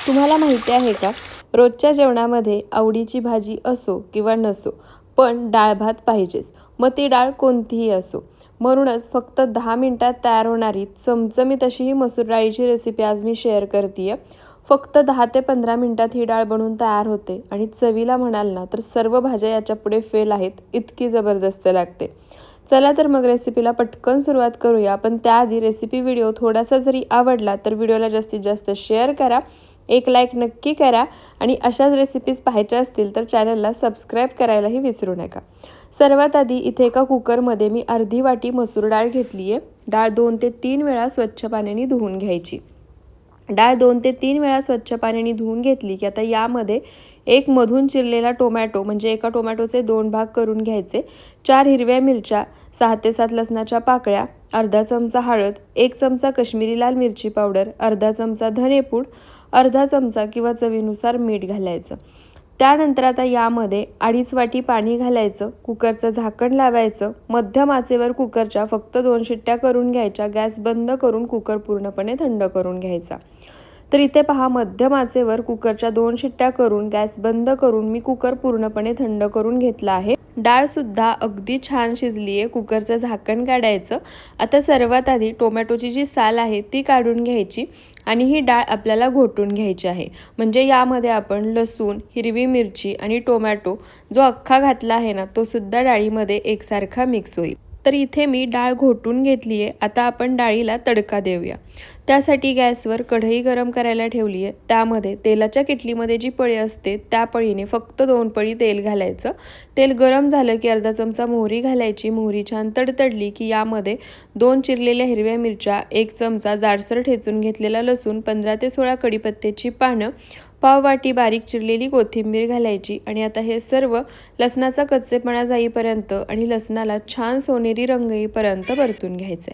तुम्हाला माहिती आहे का, रोजच्या जेवणामध्ये आवडीची भाजी असो किंवा नसो, पण डाळ भात पाहिजेच. मग ती डाळ कोणतीही असो. म्हणूनच फक्त 10 मिनिटात तयार होणारी चमचमीत अशी ही मसूर डाळीची रेसिपी आज मी शेअर करते आहे. फक्त 10 ते 15 मिनिटात ही डाळ बनवून तयार होते आणि चवीला म्हणाल ना तर सर्व भाज्या याच्यापुढे फेल आहेत, इतकी जबरदस्त लागते. चला तर मग रेसिपीला पटकन सुरुवात करूया. पण त्याआधी रेसिपी व्हिडिओ थोडासा जरी आवडला तर व्हिडिओला जास्तीत जास्त शेअर करा, एक लाईक नक्की करा आणि अशाच रेसिपीज पाहायच्या असतील तर चॅनलला सबस्क्राईब करायलाही विसरू नका. सर्वात आधी इथे एका कुकरमध्ये मी अर्धी वाटी मसूर डाळ घेतली आहे. डाळ 2 ते 3 वेळा स्वच्छ पाण्याने धुवून घ्यायची. डाळ 2 ते 3 वेळा स्वच्छ पाण्याने धुवून घेतली की आता यामध्ये एक मधून चिरलेला टोमॅटो, म्हणजे एका टोमॅटोचे 2 भाग करून घ्यायचे, 4 हिरव्या मिरच्या, 6 ते 7 लसणाच्या पाकळ्या, अर्धा चमचा हळद, 1 चमचा काश्मीरी लाल मिरची पावडर, अर्धा चमचा धनेपूड, अर्धा चमचा किंवा चवीनुसार मीठ घालायचं. त्यानंतर आता यामध्ये 2.5 वाटी पाणी घालायचं. कुकरचं झाकण लावायचं. मध्यम आचेवर कुकरच्या फक्त 2 शिट्ट्या करून घ्यायच्या. गॅस बंद करून कुकर पूर्णपणे थंड करून घ्यायचा. तर इथे पहा, मध्यम आचेवर कुकरच्या 2 शिट्ट्या करून गॅस बंद करून मी कुकर पूर्णपणे थंड करून घेतला आहे. डाळसुद्धा अगदी छान शिजली आहे. कुकरचं झाकण काढायचं. आता सर्वात आधी टोमॅटोची जी साल आहे ती काढून घ्यायची आणि ही डाळ आपल्याला घोटून घ्यायची आहे. म्हणजे यामध्ये आपण लसूण, हिरवी मिरची आणि टोमॅटो जो अख्खा घातला आहे ना, तो सुद्धा डाळीमध्ये एकसारखा मिक्स होईल. तर इथे मी डाळ घोटून घेतली आहे. आता आपण डाळीला तडका देऊया. त्यासाठी गॅसवर कढई गरम करायला ठेवली आहे. त्यामध्ये तेलाच्या किटलीमध्ये जी पळी असते त्या पळीने फक्त 2 पळी तेल घालायचं. तेल गरम झालं की अर्धा चमचा मोहरी घालायची. मोहरी छान तडतडली की यामध्ये 2 चिरलेल्या हिरव्या मिरच्या, 1 चमचा जाडसर ठेचून घेतलेला लसूण, 15 ते 16 कढीपत्त्याची पानं, पाव वाटी बारीक चिरलेली कोथिंबीर घालायची आणि आता हे सर्व लसणाचा कच्चेपणा जाईपर्यंत आणि लसणाला छान सोनेरी रंग येईपर्यंत परतून घ्यायचे.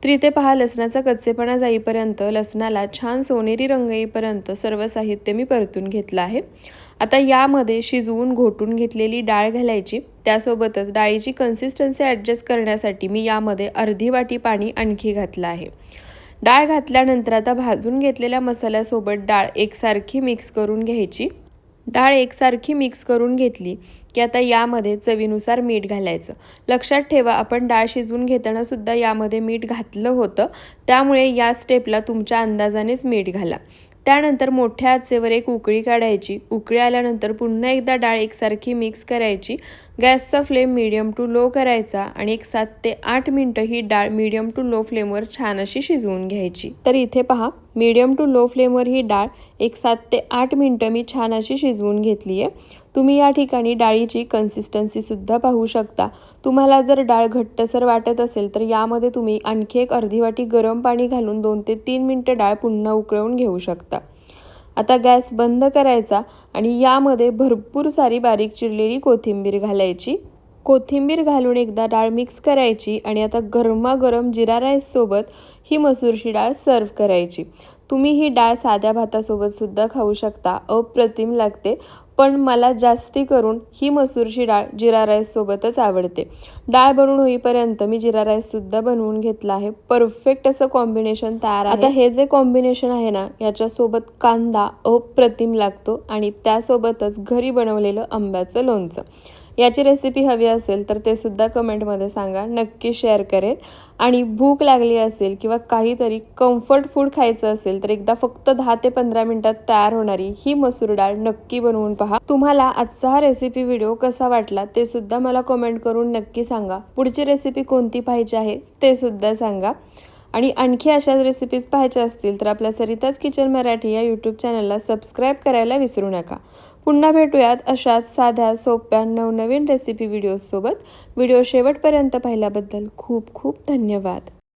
तर इथे पहा, लसणाचा कच्चेपणा जाईपर्यंत, लसणाला छान सोनेरी रंग येईपर्यंत सर्व साहित्य मी परतून घेतलं आहे. आता यामध्ये शिजवून घोटून घेतलेली डाळ घालायची. त्यासोबतच डाळीची कन्सिस्टन्सी ॲडजस्ट करण्यासाठी मी यामध्ये अर्धी वाटी पाणी आणखी घातलं आहे. डाळ घातल्यानंतर आता भाजून घेतलेल्या मसाल्यासोबत डाळ एकसारखी मिक्स करून घ्यायची. डाळ एकसारखी मिक्स करून घेतली की आता यामध्ये चवीनुसार मीठ घालायचं. लक्षात ठेवा, आपण डाळ शिजवून घेताना सुद्धा यामध्ये मीठ घातलं होतं, त्यामुळे या स्टेपला तुमच्या अंदाजानेच मीठ घाला. त्यानंतर मोठ्या आचेवर एक उकळी काढायची. उकळी आल्यानंतर पुन्हा एकदा डाळ एकसारखी मिक्स करायची. गॅसचा फ्लेम मीडियम टू लो करायचा आणि एक 7 ते 8 मिनटं ही डाळ मीडियम टू लो फ्लेमवर छान अशी शिजवून घ्यायची. तर इथे पहा, मीडियम टू लो फ्लेमवर ही डाळ एक 7 ते 8 मिनटं मी छान अशी शिजवून घेतली आहे. तुम्ही या ठिकाणी डाळीची कन्सिस्टन्सीसुद्धा पाहू शकता. तुम्हाला जर डाळ घट्टसर वाटत असेल तर यामध्ये तुम्ही आणखी एक अर्धी वाटी गरम पाणी घालून 2 ते 3 मिनटं डाळ पुन्हा उकळवून घेऊ शकता. आता गॅस बंद करायचा आणि यामध्ये भरपूर सारी बारीक चिरलेली कोथिंबीर घालायची. कोथिंबीर घालून एकदा डाळ मिक्स करायची आणि आता गरमागरम जिरा राईससोबत ही मसूरची डाळ सर्व करायची. तुम्ही ही डाळ साध्या भातासोबत सुद्धा खाऊ शकता, अप्रतिम लागते. पण मला जास्ती करून ही मसूरची डाळ जिरा राईससोबतच आवडते. डाळ बनवून होईपर्यंत मी जिरा राईससुद्धा बनवून घेतला आहे. परफेक्ट असं कॉम्बिनेशन तयार आहे. आता हे जे कॉम्बिनेशन आहे ना, याच्यासोबत कांदा अप्रतिम लागतो आणि त्यासोबतच घरी बनवलेलं आंब्याचं लोणचं. याची रेसिपी हवी असेल तर ते सुद्धा कमेंटमध्ये सांगा, नक्की शेअर करेन. आणि भूक लागली असेल किंवा काहीतरी कम्फर्ट फूड खायचं असेल तर एकदा फक्त 10 ते 15 मिनिटात तयार होणारी ही मसूर डाळ नक्की बनवून पहा. तुम्हाला आजचा हा रेसिपी व्हिडिओ कसा वाटला ते सुद्धा मला कमेंट करून नक्की सांगा. पुढची रेसिपी कोणती पाहिजे आहे ते सुद्धा सांगा. आणि आणखी अशाच रेसिपीज पाहायच्या असतील तर आपल्या सरिताज किचन मराठी या यूट्यूब चॅनलला सबस्क्राईब करायला विसरू नका. पुन्हा भेटूयात अशाच साध्या सोप्या नवनवीन रेसिपी व्हिडिओसोबत. व्हिडिओ शेवटपर्यंत पाहिल्याबद्दल खूप खूप धन्यवाद.